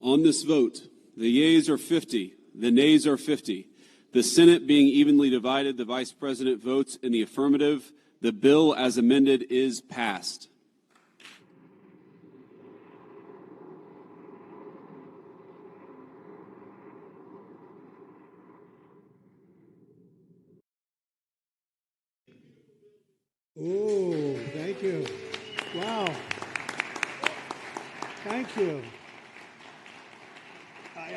On this vote, the yeas are 50, the nays are 50. The Senate being evenly divided, the Vice President votes in the affirmative. The bill as amended is passed. Oh, thank you. Wow. Thank you.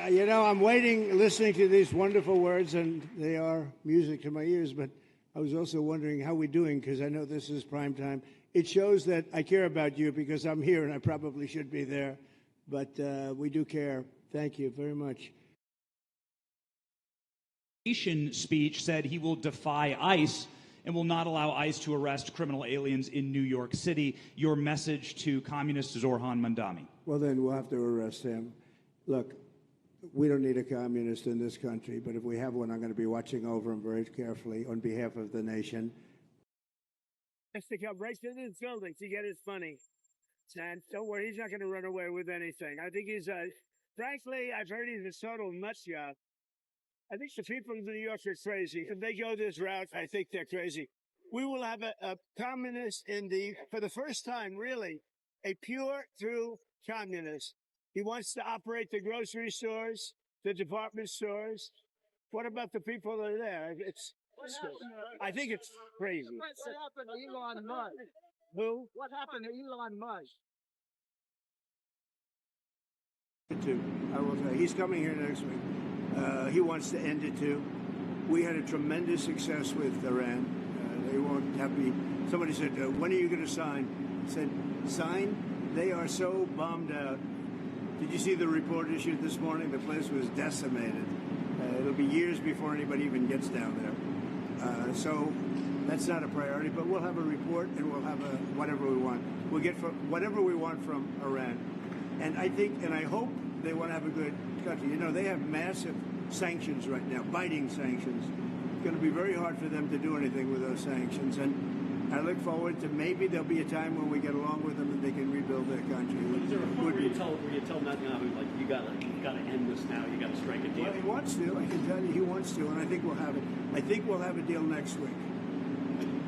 I'm waiting, listening to these wonderful words, and they are music to my ears, but I was also wondering how we're doing, because I know this is prime time. It shows that I care about you, because I'm here and I probably should be there, but we do care. Thank you very much. Speech said he will defy ICE and will not allow ICE to arrest criminal aliens in New York City. Your message to communist Zorhan Mandami. Well, then we'll have to arrest him. Look, we don't need a communist in this country, but if we have one, I'm going to be watching over him very carefully on behalf of the nation. To come right to this building to get his money. And don't worry, he's not going to run away with anything. I think he's, frankly, I've heard he's a total nut job. I think the people of New York are crazy. If they go this route, I think they're crazy. We will have a communist for the first time, really, a pure, true communist. He wants to operate the grocery stores, the department stores. What about the people that are there? I think it's crazy. What happened to Elon Musk? Who? What happened to Elon Musk? I will say, he's coming here next week. He wants to end it too. We had a tremendous success with Iran. They won't have me. Somebody said, when are you going to sign? I said, sign? They are so bombed out. Did you see the report issued this morning? The place was decimated. It'll be years before anybody even gets down there. So that's not a priority, but we'll have a report and we'll have whatever we want. We'll get whatever we want from Iran. And I think, and I hope they want to have a good country. You know, they have massive sanctions right now, biting sanctions. It's going to be very hard for them to do anything with those sanctions. And I look forward to maybe there'll be a time when we get along with them and they can rebuild their country. Is there a point where you tell Netanyahu, like, you gotta end this now, you gotta strike a deal? Well, he wants to. I can tell you he wants to, and I think we'll have it. I think we'll have a deal next week.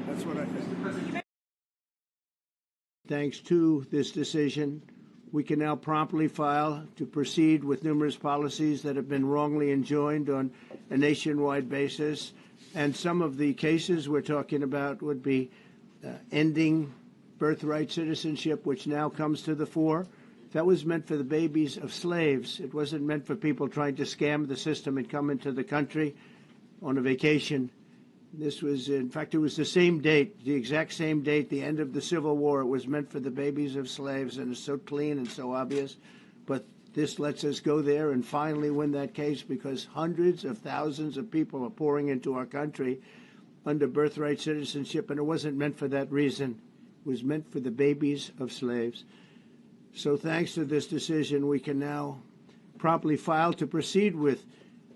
That's what I think. Thanks to this decision, we can now promptly file to proceed with numerous policies that have been wrongly enjoined on a nationwide basis. And some of the cases we're talking about would be ending birthright citizenship, which now comes to the fore. That was meant for the babies of slaves. It wasn't meant for people trying to scam the system and come into the country on a vacation. This was, in fact, it was the same date, the exact same date, the end of the Civil War. It was meant for the babies of slaves, and it's so clean and so obvious. But this lets us go there and finally win that case, because hundreds of thousands of people are pouring into our country under birthright citizenship, and it wasn't meant for that reason. It was meant for the babies of slaves. So thanks to this decision, we can now promptly file to proceed with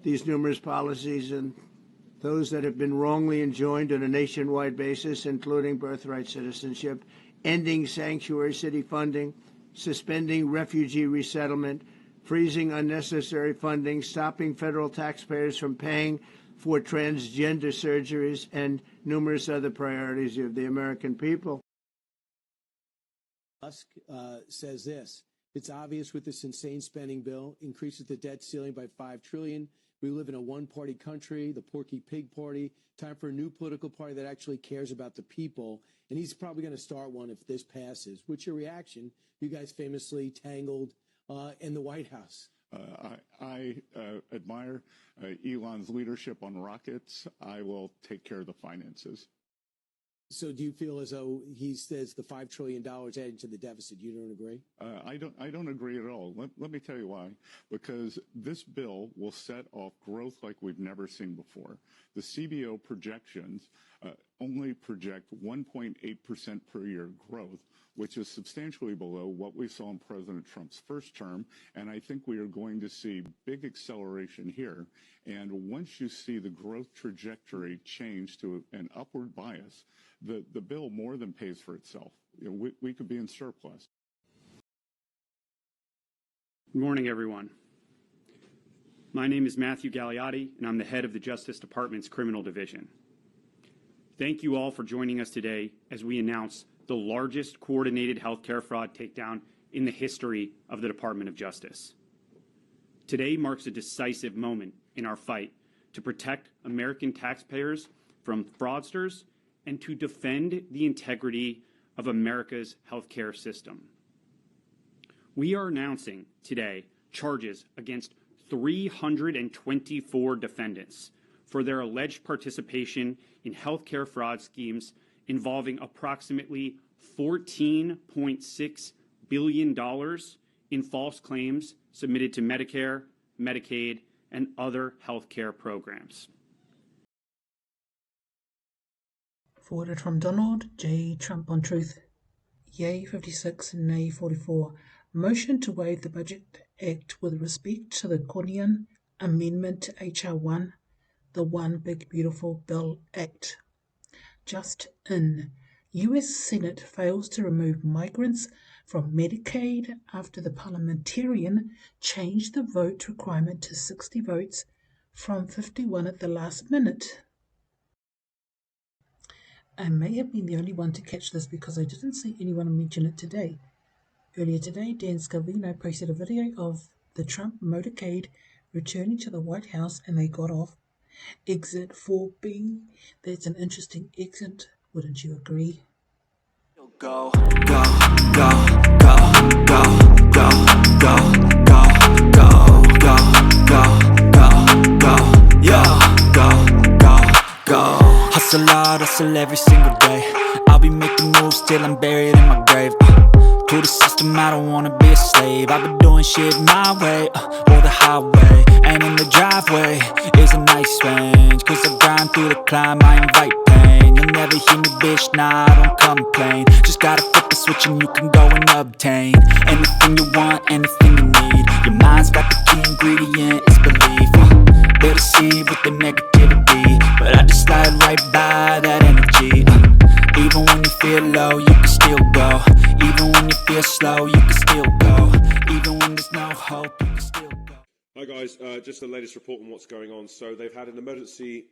these numerous policies and those that have been wrongly enjoined on a nationwide basis, including birthright citizenship, ending sanctuary city funding, suspending refugee resettlement, freezing unnecessary funding, stopping federal taxpayers from paying for transgender surgeries, and numerous other priorities of the American people. Musk says this: it's obvious with this insane spending bill, increases the debt ceiling by $5 trillion. We live in a one-party country, the Porky Pig Party. Time for a new political party that actually cares about the people. And he's probably going to start one if this passes. What's your reaction? You guys famously tangled in the White House. I admire Elon's leadership on rockets. I will take care of the finances. So do you feel as though he says the $5 trillion added to the deficit? You don't agree? I don't agree at all. Let me tell you why. Because this bill will set off growth like we've never seen before. The CBO projections only project 1.8% per year growth, which is substantially below what we saw in President Trump's first term. And I think we are going to see big acceleration here. And once you see the growth trajectory change to an upward bias, the bill more than pays for itself. You know, we could be in surplus. Good morning, everyone. My name is Matthew Gagliotti, and I'm the head of the Justice Department's Criminal Division. Thank you all for joining us today as we announce the largest coordinated healthcare fraud takedown in the history of the Department of Justice. Today marks a decisive moment in our fight to protect American taxpayers from fraudsters and to defend the integrity of America's healthcare system. We are announcing today charges against 324 defendants for their alleged participation in healthcare fraud schemes involving approximately $14.6 billion in false claims submitted to Medicare, Medicaid, and other healthcare programs. Forwarded from Donald J. Trump on Truth. Yay 56, nay 44. Motion to waive the Budget Act with respect to the Cornyn Amendment to H.R. 1, the One Big Beautiful Bill Act. Just in. U.S. Senate fails to remove migrants from Medicaid after the Parliamentarian changed the vote requirement to 60 votes from 51 at the last minute. I may have been the only one to catch this because I didn't see anyone mention it today. Earlier today, Dan Scavino posted a video of the Trump motorcade returning to the White House and they got off exit 4B. That's an interesting exit, wouldn't you agree? Go, go, go, go, go, go, go, go, go, go, go, go, yeah, go. Hustle hard, hustle every single day. I'll be making moves till I'm buried in my grave. To the system, I don't wanna be a slave. I've been doing shit my way, or the highway. And in the driveway is a nice range, cause I grind through the climb, I invite pain. You'll never hear me, bitch, nah, I don't complain. Just gotta flip the switch and you can go and obtain anything you want, anything you need. Your mind's got the key ingredient, it's belief. They'll deceive with the negativity, but I just slide right by that energy. Even when you feel low, you can still go. Even when you feel slow, you can still go. Even when there's no hope, you can still go. Hi guys, just the latest report on what's going on. So they've had an emergency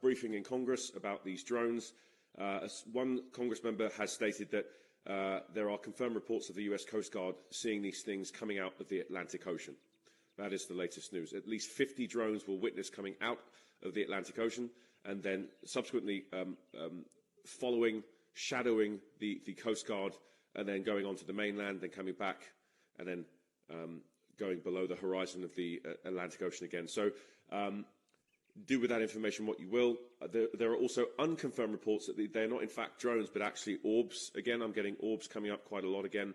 briefing in Congress about these drones. One Congress member has stated that there are confirmed reports of the US Coast Guard seeing these things coming out of the Atlantic Ocean. That is the latest news. At least 50 drones were witnessed coming out of the Atlantic Ocean and then subsequently following, shadowing the Coast Guard and then going onto the mainland, then coming back and then going below the horizon of the Atlantic Ocean again. So do with that information what you will. There are also unconfirmed reports that they're not in fact drones, but actually orbs. Again, I'm getting orbs coming up quite a lot again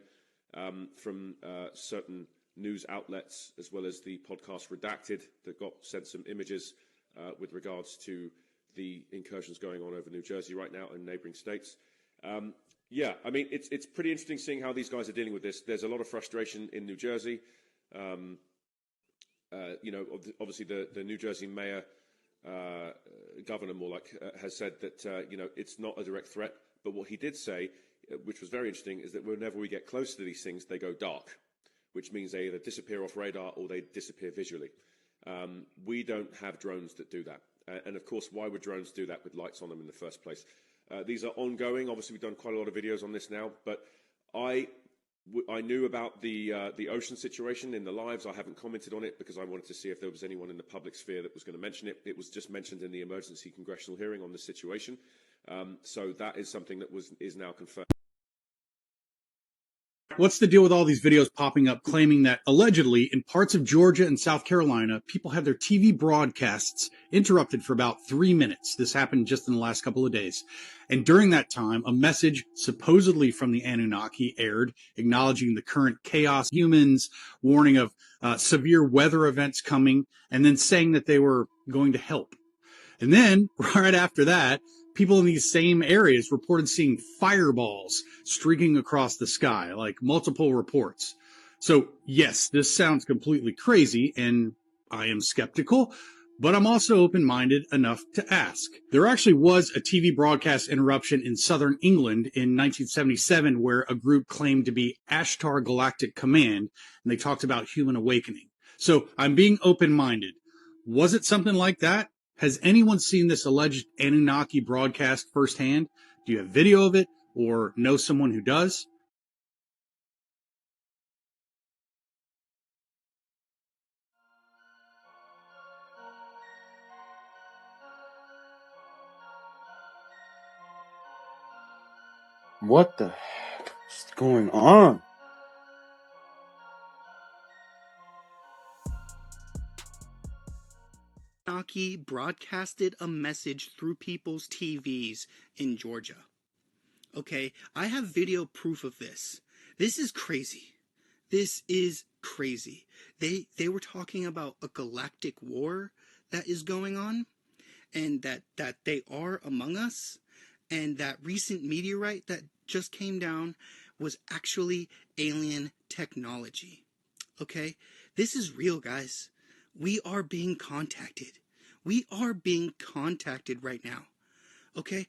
from certain news outlets, as well as the podcast Redacted that got sent some images with regards to the incursions going on over New Jersey right now and neighboring states. Yeah, I mean, it's pretty interesting seeing how these guys are dealing with this. There's a lot of frustration in New Jersey. You know, obviously the New Jersey mayor, governor more like, has said that, you know, it's not a direct threat. But what he did say, which was very interesting, is that whenever we get close to these things, they go dark, which means they either disappear off radar or they disappear visually. We don't have drones that do that. And of course, why would drones do that with lights on them in the first place? These are ongoing. Obviously, we've done quite a lot of videos on this now, but I knew about the ocean situation in the lives. I haven't commented on it because I wanted to see if there was anyone in the public sphere that was going to mention it. It was just mentioned in the emergency congressional hearing on this situation. So that is something that is now confirmed. What's the deal with all these videos popping up claiming that allegedly in parts of Georgia and South Carolina, people had their TV broadcasts interrupted for about 3 minutes? This happened just in the last couple of days. And during that time, a message supposedly from the Anunnaki aired, acknowledging the current chaos, humans, warning of severe weather events coming, and then saying that they were going to help. And then, right after that, people in these same areas reported seeing fireballs streaking across the sky, like multiple reports. So, yes, this sounds completely crazy, and I am skeptical, But I'm also open-minded enough to ask. There actually was a TV broadcast interruption in southern England in 1977 where a group claimed to be Ashtar Galactic Command, and they talked about human awakening. So I'm being open-minded. Was it something like that? Has anyone seen this alleged Anunnaki broadcast firsthand? Do you have video of it or know someone who does? What the heck is going on? Anunnaki broadcasted a message through people's TVs in Georgia. Okay, I have video proof of this. This is crazy. This is crazy. They were talking about a galactic war that is going on, and that they are among us, and that recent meteorite that just came down was actually alien technology. Okay, this is real, guys. We are being contacted. We are being contacted right now. Okay?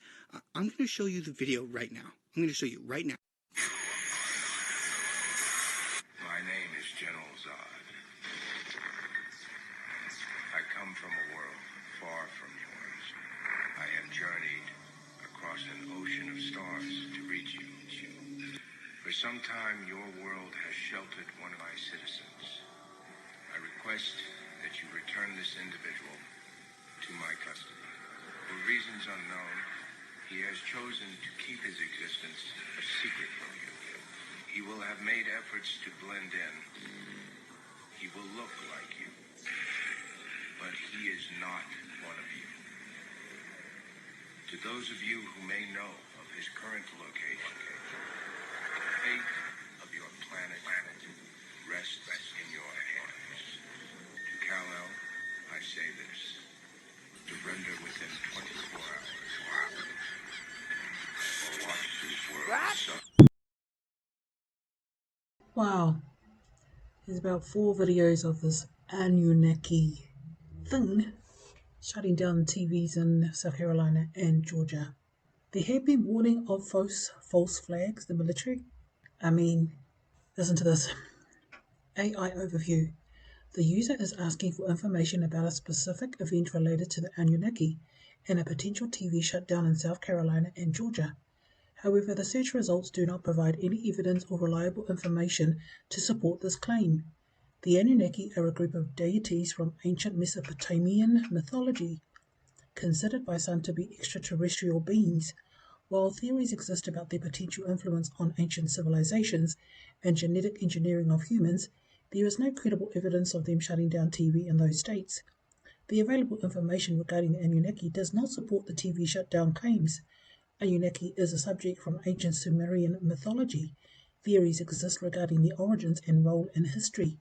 I'm going to show you the video right now. I'm going to show you right now. My name is General Zod. I come from a world far from yours. I have journeyed across an ocean of stars to reach you. For some time, your world has sheltered one of my citizens. I request that you return this individual to my custody. For reasons unknown, he has chosen to keep his existence a secret from you. He will have made efforts to blend in. He will look like you, but he is not one of you. To those of you who may know of his current location, the fate of your planet rests in your hands. To Kal-El, I say this: surrender within 24 hours, or watch this world suffer. Wow. There's about 4 videos of this Anunnaki thing shutting down the TVs in South Carolina and Georgia. There have been warning of false flags, the military. I mean, listen to this. AI overview. The user is asking for information about a specific event related to the Anunnaki and a potential TV shutdown in South Carolina and Georgia. However, the search results do not provide any evidence or reliable information to support this claim. The Anunnaki are a group of deities from ancient Mesopotamian mythology, considered by some to be extraterrestrial beings. While theories exist about their potential influence on ancient civilizations and genetic engineering of humans, there is no credible evidence of them shutting down TV in those states. The available information regarding the Anunnaki does not support the TV shutdown claims. Anunnaki is a subject from ancient Sumerian mythology. Theories exist regarding their origins and role in history.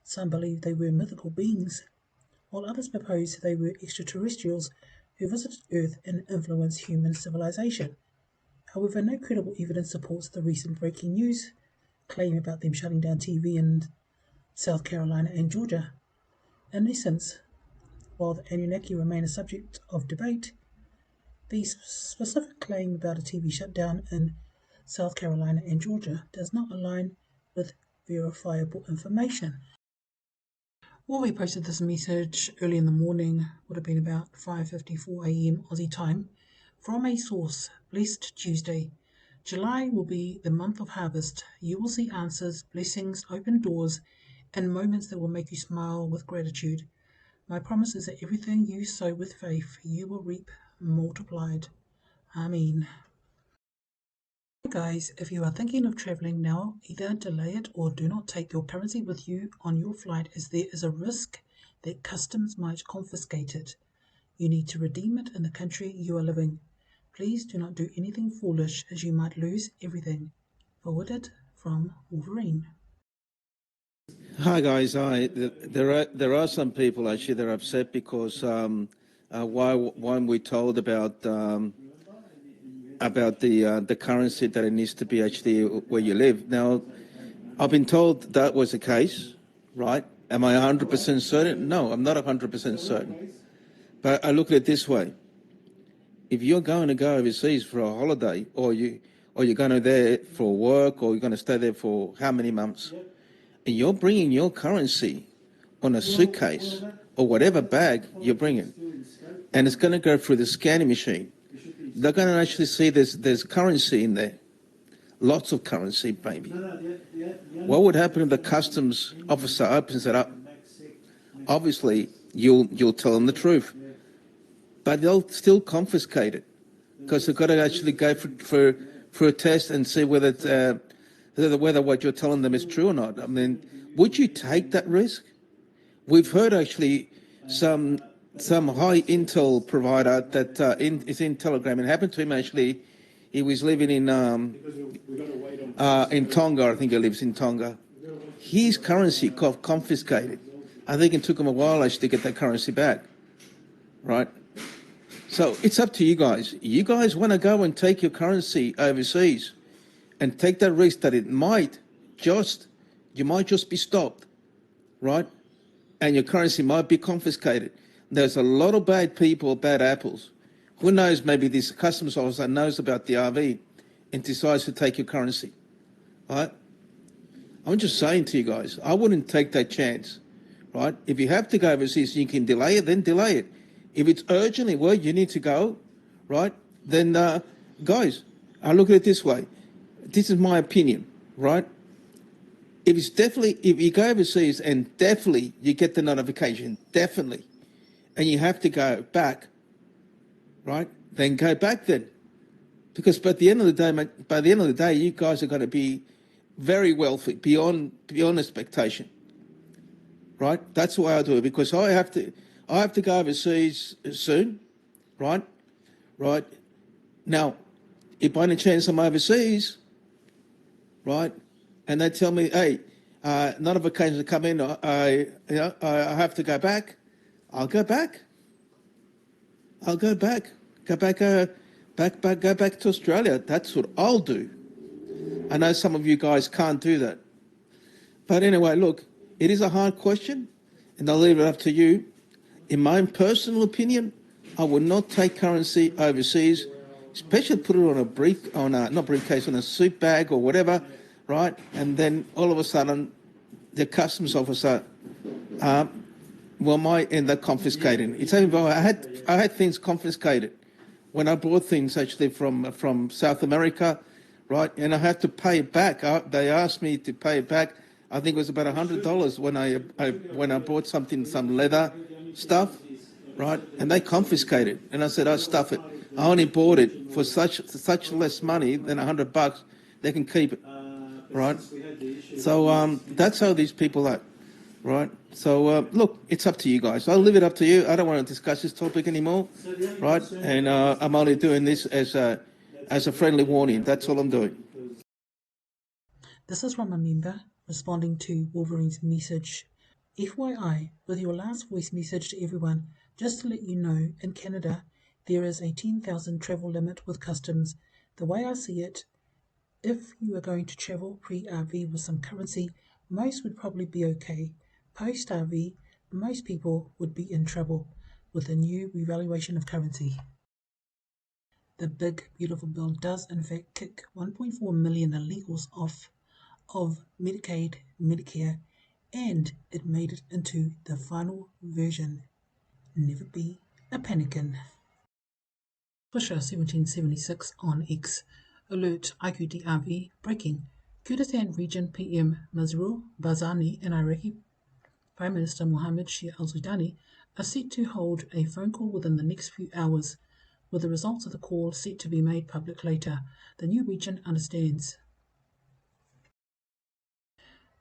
Some believe they were mythical beings, while others propose they were extraterrestrials who visited Earth and influenced human civilization. However, no credible evidence supports the recent breaking news claim about them shutting down TV in South Carolina and Georgia. In essence, while the Anunnaki remain a subject of debate, the specific claim about a TV shutdown in South Carolina and Georgia does not align with verifiable information. When we posted this message early in the morning, would have been about 5:54 a.m. Aussie time, from a source, Blessed Tuesday. July will be the month of harvest. You will see answers, blessings, open doors, and moments that will make you smile with gratitude. My promise is that everything you sow with faith, you will reap multiplied. Amen. Guys, if you are thinking of traveling now, either delay it or do not take your currency with you on your flight, as there is a risk that customs might confiscate it. You need to redeem it in the country you are living. Please do not do anything foolish, as you might lose everything. Forwarded from Wolverine. Hi guys, there are some people actually that are upset because when we told about the currency that it needs to be actually where you live. Now, I've been told that was the case, right? Am I 100% certain? No, I'm not 100% certain. But I look at it this way. If you're going to go overseas for a holiday, or you're going to there for work, or you're going to stay there for how many months, and you're bringing your currency on a suitcase or whatever bag you're bringing, and it's going to go through the scanning machine, they're going to actually see there's currency in there, lots of currency, maybe. What would happen if the customs officer opens it up? Obviously, you'll tell them the truth, but they'll still confiscate it because they've got to actually go for a test and see whether what you're telling them is true or not. I mean, would you take that risk? We've heard actually some high intel provider that is in Telegram. It happened to him actually. He was living in Tonga. I think he lives in Tonga. His currency got confiscated. I think it took him a while actually to get that currency back, right? So it's up to you guys. You guys want to go and take your currency overseas and take that risk that you might just be stopped, right? And your currency might be confiscated. There's a lot of bad people, bad apples. Who knows, maybe this customs officer knows about the RV and decides to take your currency, right? I'm just saying to you guys, I wouldn't take that chance, right? If you have to go overseas and you can delay it, then delay it. If it's urgently where you need to go, right, then, guys, I look at it this way. This is my opinion, right? If you go overseas and definitely you get the notification, definitely, and you have to go back, right, then go back then. Because by the end of the day, you guys are going to be very wealthy, beyond expectation, right? That's the way I do it, because I have to go overseas soon, right? Right. Now, if by any chance I'm overseas, right, and they tell me, hey, notifications are coming, I have to go back, I'll go back. I'll go back. Go back to Australia. That's what I'll do. I know some of you guys can't do that. But anyway, look, it is a hard question, and I'll leave it up to you. In my personal opinion, I would not take currency overseas, especially put it on a suit bag or whatever, right? And then all of a sudden, the customs officer might end up confiscating. It's only I had things confiscated when I bought things actually from South America, right? And I had to pay it back. They asked me to pay it back. I think it was about $100 when I bought some leather stuff, right? And they confiscated. And I said, "Oh, stuff it. I only bought it for such less money than $100. They can keep it, right?" So that's how these people are, right? So look, it's up to you guys. I'll leave it up to you. I don't want to discuss this topic anymore, right? And I'm only doing this as a friendly warning. That's all I'm doing. This is from a member responding to Wolverine's message. FYI, with your last voice message to everyone, just to let you know, in Canada, there is a 10,000 travel limit with customs. The way I see it, if you are going to travel pre-RV with some currency, most would probably be okay. Post-RV, most people would be in trouble with a new revaluation of currency. The big, beautiful bill does in fact kick 1.4 million illegals off of Medicaid, Medicare, and it made it into the final version. Never be a panickin. Pusher 1776 on X. Alert IQDRV breaking. Kurdistan Region PM Masroor Barzani and Iraqi Prime Minister Mohammed Shia al-Sudani are set to hold a phone call within the next few hours, with the results of the call set to be made public later. The new region understands.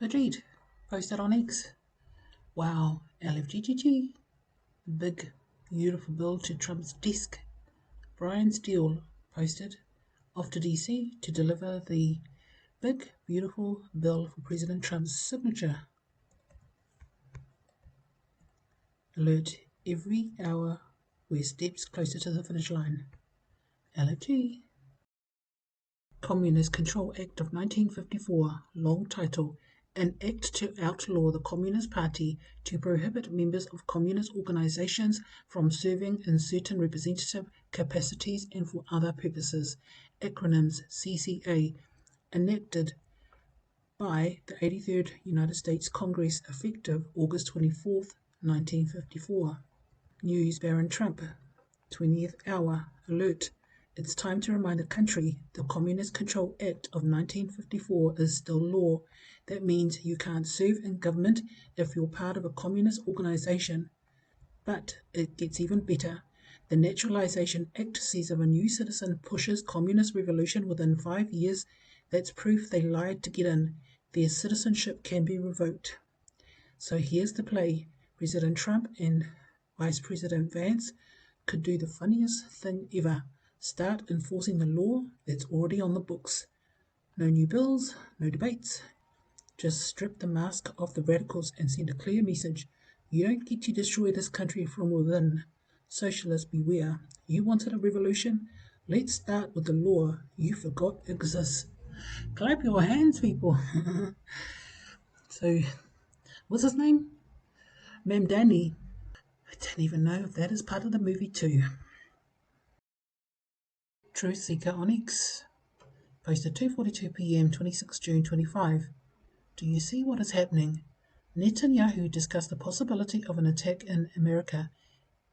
Madrid posted on X. Wow, LFGGG. Big, beautiful bill to Trump's desk. Brian Steele posted off to DC to deliver the big, beautiful bill for President Trump's signature. Alert, every hour we're steps closer to the finish line. LFG. Communist Control Act of 1954, long title, an act to outlaw the Communist Party to prohibit members of communist organizations from serving in certain representative capacities and for other purposes, acronyms CCA, enacted by the 83rd United States Congress effective August 24, 1954. News Baron Trump, 20th hour, alert. It's time to remind the country the Communist Control Act of 1954 is still law. That means you can't serve in government if you're part of a communist organization. But it gets even better. The Naturalization Act says if a new citizen pushes communist revolution within 5 years, that's proof they lied to get in. Their citizenship can be revoked. So here's the play. President Trump and Vice President Vance could do the funniest thing ever. Start enforcing the law that's already on the books. No new bills, no debates. Just strip the mask off the radicals and send a clear message. You don't get to destroy this country from within. Socialists, beware. You wanted a revolution? Let's start with the law you forgot exists. Clap your hands, people. So, what's his name? Mamdani. I don't even know if that is part of the movie too. Truth Seeker on X. Posted 2:42 p.m. 26 June 25. Do you see what is happening? Netanyahu discussed the possibility of an attack in America,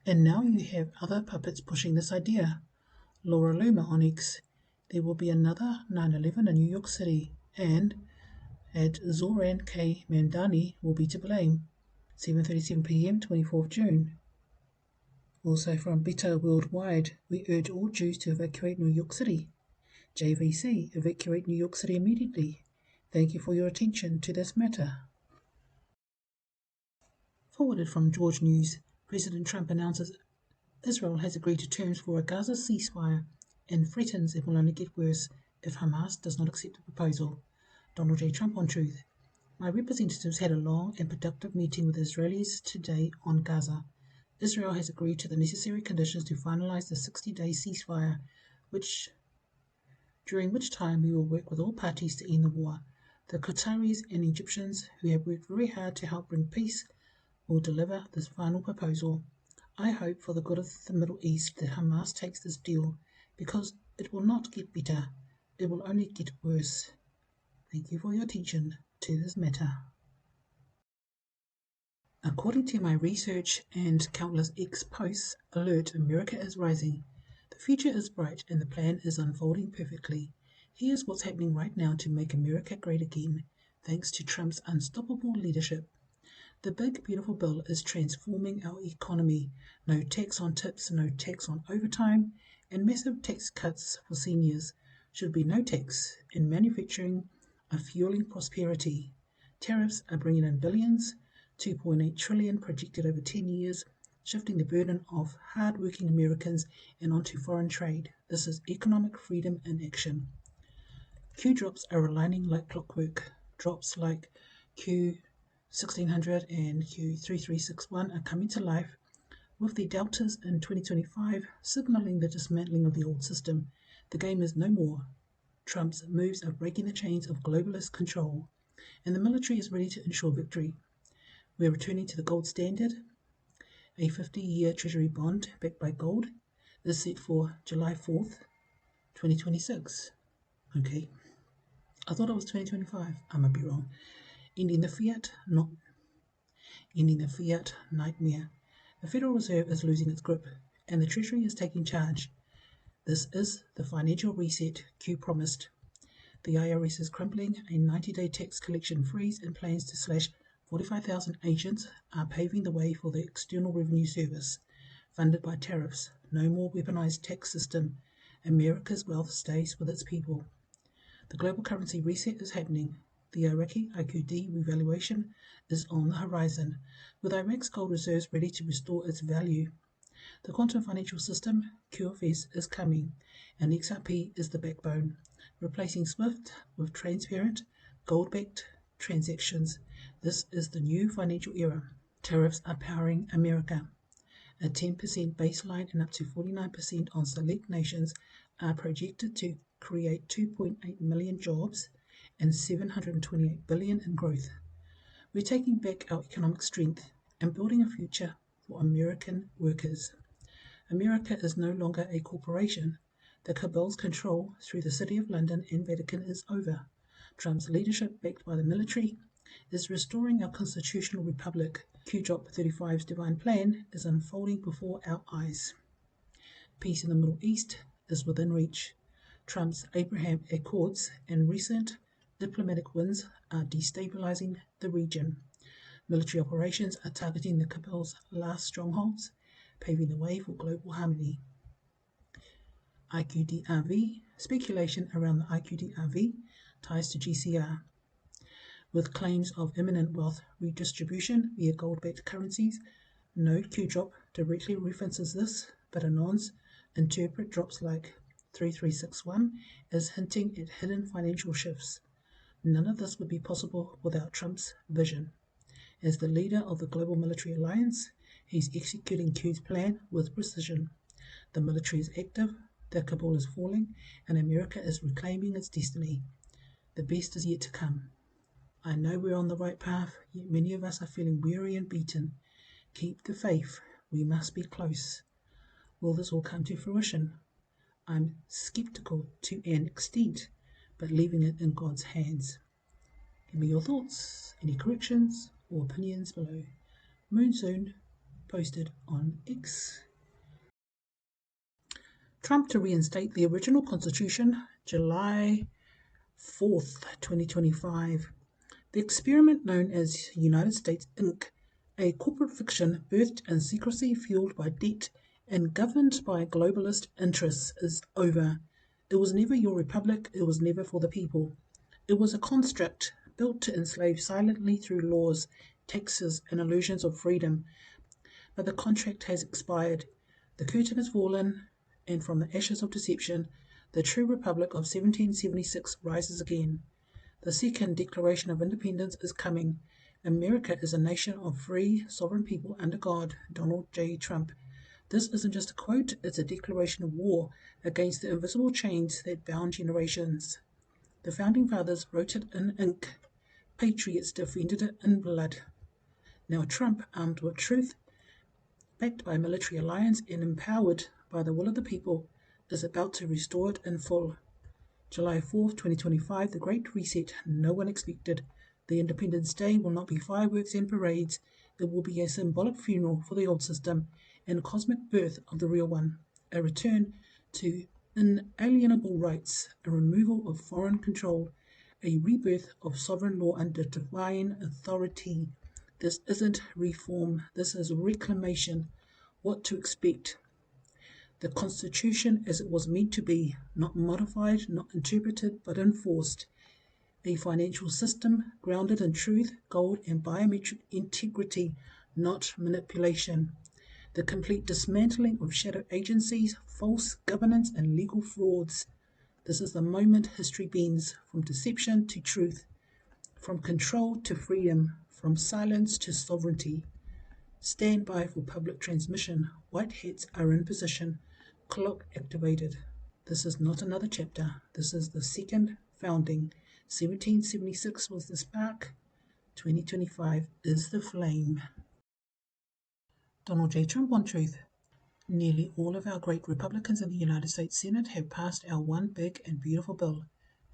and now you have other puppets pushing this idea. Laura Luma on X. There will be another 9/11 in New York City, and Zoran K. Mamdani will be to blame. 7:37 p.m. 24th June. Also from Better Worldwide, we urge all Jews to evacuate New York City. JVC, evacuate New York City immediately. Thank you for your attention to this matter. Forwarded from George News, President Trump announces Israel has agreed to terms for a Gaza ceasefire and threatens it will only get worse if Hamas does not accept the proposal. Donald J. Trump on Truth. My representatives had a long and productive meeting with Israelis today on Gaza. Israel has agreed to the necessary conditions to finalize the 60-day ceasefire, during which time we will work with all parties to end the war. The Qataris and Egyptians, who have worked very hard to help bring peace, will deliver this final proposal. I hope for the good of the Middle East that Hamas takes this deal, because it will not get better, it will only get worse. Thank you for your attention to this matter. According to my research and countless X posts, alert, America is rising. The future is bright and the plan is unfolding perfectly. Here's what's happening right now to make America great again, thanks to Trump's unstoppable leadership. The big, beautiful bill is transforming our economy. No tax on tips, no tax on overtime, and massive tax cuts for seniors. Should be no tax, and manufacturing are fueling prosperity. Tariffs are bringing in billions, 2.8 trillion projected over 10 years, shifting the burden of hard-working Americans and onto foreign trade. This is economic freedom in action. Q drops are aligning like clockwork. Drops like Q1600 and Q3361 are coming to life, with the deltas in 2025 signaling the dismantling of the old system. The game is no more. Trump's moves are breaking the chains of globalist control, and the military is ready to ensure victory. We're returning to the gold standard. A 50-year Treasury bond backed by gold is set for July 4th, 2026. Okay. I thought it was 2025. I might be wrong. Ending the fiat nightmare. The Federal Reserve is losing its grip, and the Treasury is taking charge. This is the financial reset Q promised. The IRS is crumbling. A 90-day tax collection freeze and plans to slash 45,000 agents are paving the way for the External Revenue Service, funded by tariffs. No more weaponized tax system. America's wealth stays with its people. The global currency reset is happening. The Iraqi IQD revaluation is on the horizon, with Iraq's gold reserves ready to restore its value. The quantum financial system, QFS, is coming, and XRP is the backbone, replacing SWIFT with transparent, gold-backed transactions. This is the new financial era. Tariffs are powering America. A 10% baseline and up to 49% on select nations are projected to create 2.8 million jobs and $728 billion in growth. We're taking back our economic strength and building a future for American workers. America is no longer a corporation. The cabal's control through the City of London and Vatican is over. Trump's leadership, backed by the military, is restoring our constitutional republic. Q-Drop 35's divine plan is unfolding before our eyes. Peace in the Middle East is within reach. Trump's Abraham Accords and recent diplomatic wins are destabilizing the region. Military operations are targeting the cabal's last strongholds, paving the way for global harmony. IQDRV, speculation around the IQDRV ties to GCR. With claims of imminent wealth redistribution via gold-backed currencies, no Q-Drop directly references this, but Anons interpret drops like 3361 as hinting at hidden financial shifts. None of this would be possible without Trump's vision. As the leader of the global military alliance, he's executing Q's plan with precision. The military is active, the cabal is falling, and America is reclaiming its destiny. The best is yet to come. I know we're on the right path, yet many of us are feeling weary and beaten. Keep the faith. We must be close. Will this all come to fruition? I'm skeptical to an extent, but leaving it in God's hands. Give me your thoughts, any corrections or opinions below. Moon soon, posted on X. Trump to reinstate the original Constitution, July 4th, 2025. The experiment known as United States Inc., a corporate fiction birthed in secrecy, fueled by debt, and governed by globalist interests, is over. It was never your republic, it was never for the people. It was a construct built to enslave silently through laws, taxes, and illusions of freedom. But the contract has expired. The curtain has fallen, and from the ashes of deception, the true republic of 1776 rises again. The second Declaration of Independence is coming. America is a nation of free, sovereign people under God, Donald J. Trump. This isn't just a quote, it's a declaration of war against the invisible chains that bound generations. The Founding Fathers wrote it in ink. Patriots defended it in blood. Now Trump, armed with truth, backed by a military alliance and empowered by the will of the people, is about to restore it in full. July 4th, 2025, the Great Reset no one expected. The Independence Day will not be fireworks and parades. It will be a symbolic funeral for the old system and a cosmic birth of the real one. A return to inalienable rights, a removal of foreign control, a rebirth of sovereign law under divine authority. This isn't reform, this is reclamation. What to expect? The Constitution as it was meant to be, not modified, not interpreted, but enforced. A financial system grounded in truth, gold, and biometric integrity, not manipulation. The complete dismantling of shadow agencies, false governance, and legal frauds. This is the moment history bends, from deception to truth, from control to freedom, from silence to sovereignty. Stand by for public transmission. White hats are in position. Clock activated. This is not another chapter. This is the second founding. 1776 was the spark. 2025 is the flame. Donald J. Trump on truth. Nearly all of our great Republicans in the United States Senate have passed our one big and beautiful bill.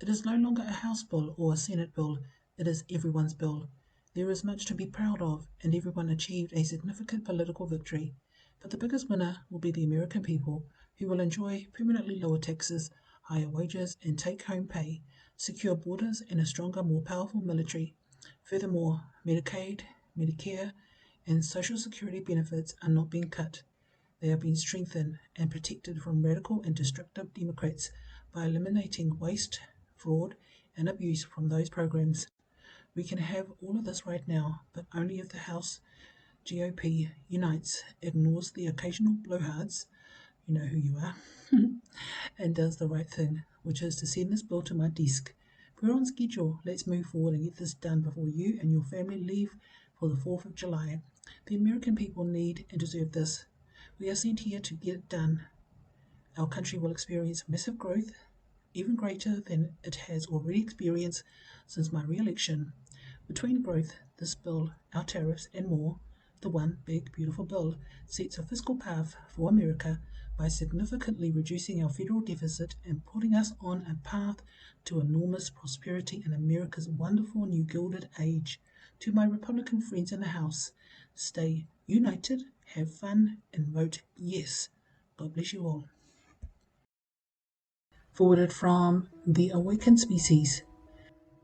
It is no longer a House bill or a Senate bill. It is everyone's bill. There is much to be proud of, and everyone achieved a significant political victory. But the biggest winner will be the American people, who will enjoy permanently lower taxes, higher wages, and take-home pay, secure borders, and a stronger, more powerful military. Furthermore, Medicaid, Medicare, and Social Security benefits are not being cut. They are being strengthened and protected from radical and destructive Democrats by eliminating waste, fraud, and abuse from those programs. We can have all of this right now, but only if the House GOP unites, ignores the occasional blowhards, you know who you are, and does the right thing, which is to send this bill to my desk. We're on schedule. Let's move forward and get this done before you and your family leave for the 4th of July. The American people need and deserve this. We are sent here to get it done. Our country will experience massive growth, even greater than it has already experienced since my re-election. Between growth, this bill, our tariffs, and more, the one big, beautiful bill sets a fiscal path for America by significantly reducing our federal deficit and putting us on a path to enormous prosperity in America's wonderful new gilded age. To my Republican friends in the House, stay united, have fun, and vote yes. God bless you all. Forwarded from The Awakened Species.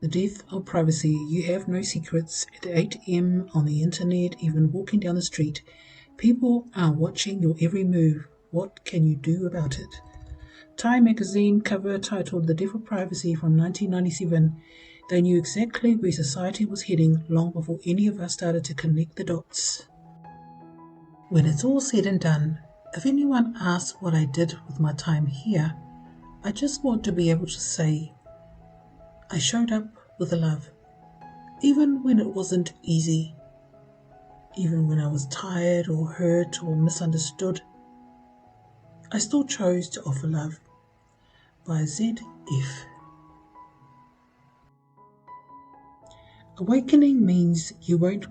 The death of privacy. You have no secrets. At 8 a.m. on the internet, even walking down the street, people are watching your every move. What can you do about it? Time magazine cover titled The Death of Privacy from 1997. They knew exactly where society was heading long before any of us started to connect the dots. When it's all said and done, if anyone asks what I did with my time here, I just want to be able to say, I showed up with love, even when it wasn't easy, even when I was tired or hurt or misunderstood. I still chose to offer love. By ZF. Awakening means you won't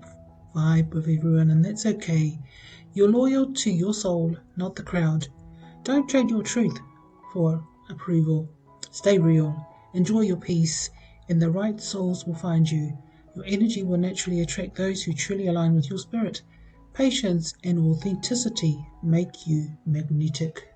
vibe with everyone, and that's okay. You're loyal to your soul, not the crowd. Don't trade your truth for approval. Stay real. Enjoy your peace, and the right souls will find you. Your energy will naturally attract those who truly align with your spirit. Patience and authenticity make you magnetic.